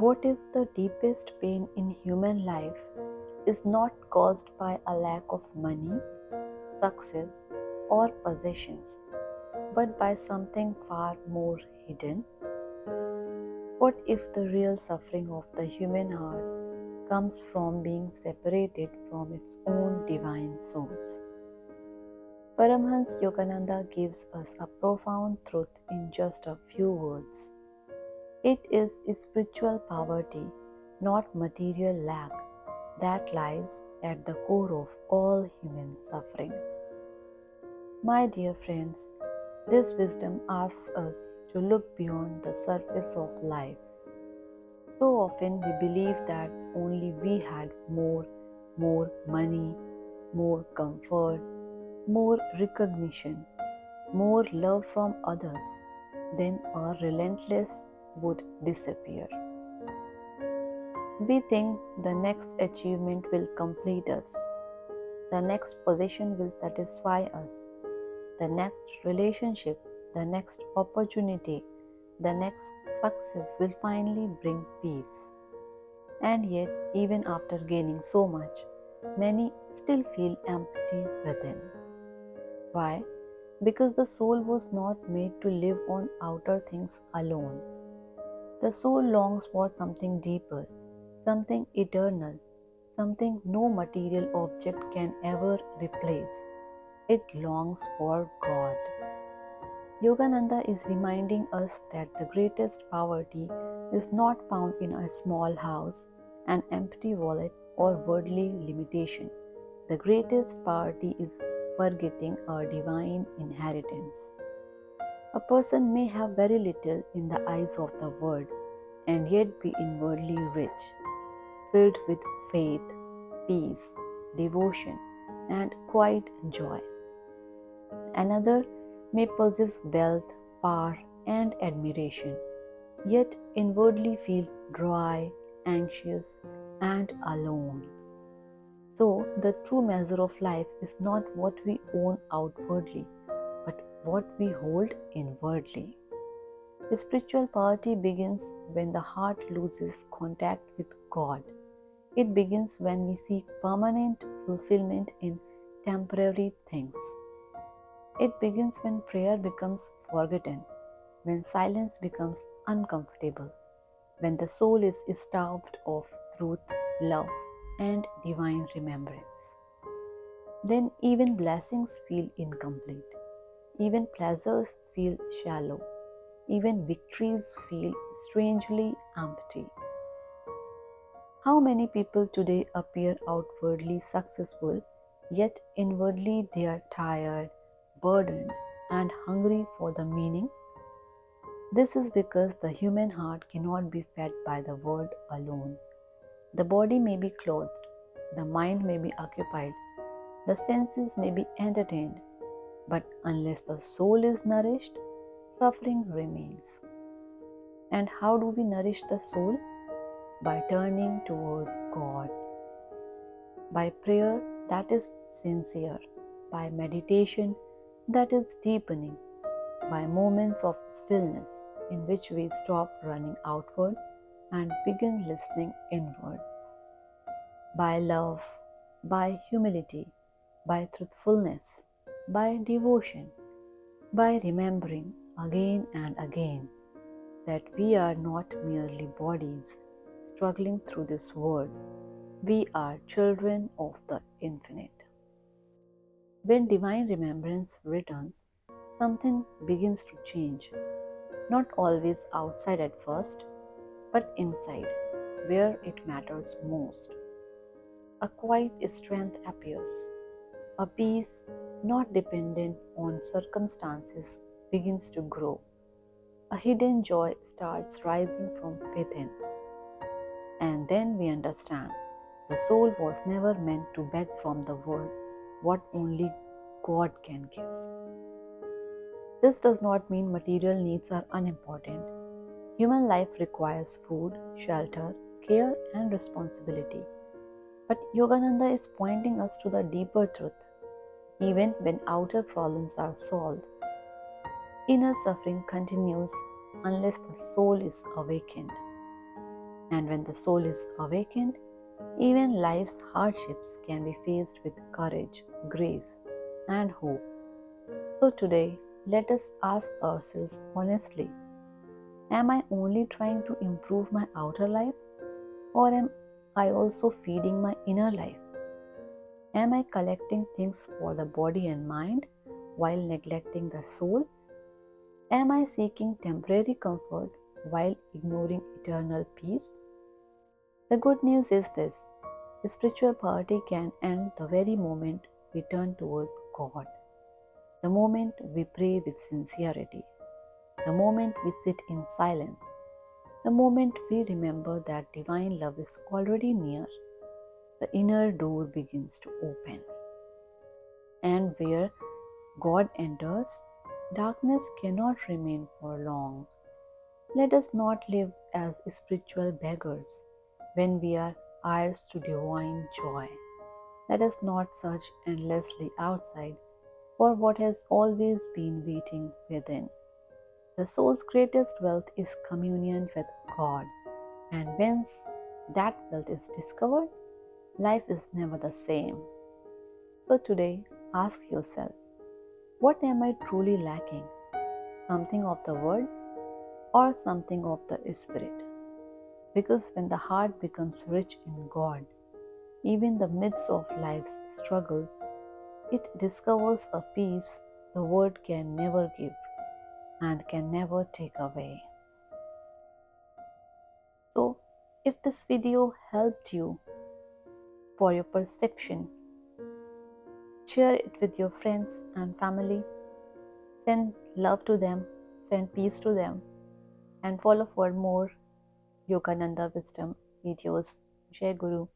What if the deepest pain in human life is not caused by a lack of money, success, or possessions, but by something far more hidden? What if the real suffering of the human heart comes from being separated from its own divine source? Paramahansa Yogananda gives us a profound truth in just a few words. It is spiritual poverty, not material lack, that lies at the core of all human suffering. My dear friends, this wisdom asks us to look beyond the surface of life. So often we believe that only we had more money, more comfort, more recognition, more love from others, then our relentless would disappear. We think the next achievement will complete us, the next position will satisfy us, the next relationship, the next opportunity, the next success will finally bring peace. And yet, even after gaining so much, many still feel empty within. Why? Because the soul was not made to live on outer things alone. The soul longs for something deeper, something eternal, something no material object can ever replace. It longs for God. Yogananda is reminding us that the greatest poverty is not found in a small house, an empty wallet, or worldly limitation. The greatest poverty is forgetting our divine inheritance. A person may have very little in the eyes of the world and yet be inwardly rich, filled with faith, peace, devotion, and quiet joy. Another may possess wealth, power, and admiration, yet inwardly feel dry, anxious, and alone. So, the true measure of life is not what we own outwardly, but what we hold inwardly. Spiritual poverty begins when the heart loses contact with God. It begins when we seek permanent fulfillment in temporary things. It begins when prayer becomes forgotten, when silence becomes uncomfortable, when the soul is starved of truth, love, and divine remembrance. Then even blessings feel incomplete, even pleasures feel shallow, even victories feel strangely empty. How many people today appear outwardly successful, yet inwardly they are tired, burdened, and hungry for the meaning? This is because the human heart cannot be fed by the word alone. The body may be clothed, the mind may be occupied, the senses may be entertained, but unless the soul is nourished, suffering remains. And how do we nourish the soul? By turning toward God, by prayer that is sincere, by meditation that is deepening, by moments of stillness in which we stop running outward and begin listening inward, by love, by humility, by truthfulness, by devotion, by remembering again and again that we are not merely bodies struggling through this world, we are children of the infinite. When divine remembrance returns, something begins to change, not always outside at first, but inside, where it matters most. A quiet strength appears, a peace not dependent on circumstances begins to grow. A hidden joy starts rising from within. And then we understand the soul was never meant to beg from the world what only God can give. This does not mean material needs are unimportant. Human life requires food, shelter, care, and responsibility. But Yogananda is pointing us to the deeper truth. Even when outer problems are solved, inner suffering continues unless the soul is awakened. And when the soul is awakened, even life's hardships can be faced with courage, grace, and hope. So today, let us ask ourselves honestly, am I only trying to improve my outer life, or am I also feeding my inner life? Am I collecting things for the body and mind while neglecting the soul? Am I seeking temporary comfort while ignoring eternal peace? The good news is this: spiritual poverty can end the very moment we turn toward God, the moment we pray with sincerity, the moment we sit in silence, the moment we remember that divine love is already near. The inner door begins to open. And where God enters, darkness cannot remain for long. Let us not live as spiritual beggars when we are heirs to divine joy. Let us not search endlessly outside for what has always been waiting within. The soul's greatest wealth is communion with God, and once that wealth is discovered, life is never the same. So today, ask yourself, what am I truly lacking? Something of the world or something of the spirit? Because when the heart becomes rich in God, even the midst of life's struggles, it discovers a peace the world can never give and can never take away. So, if this video helped you for your perception, share it with your friends and family. Send love to them, send peace to them, and follow for more Yogananda wisdom videos. Jai Guru.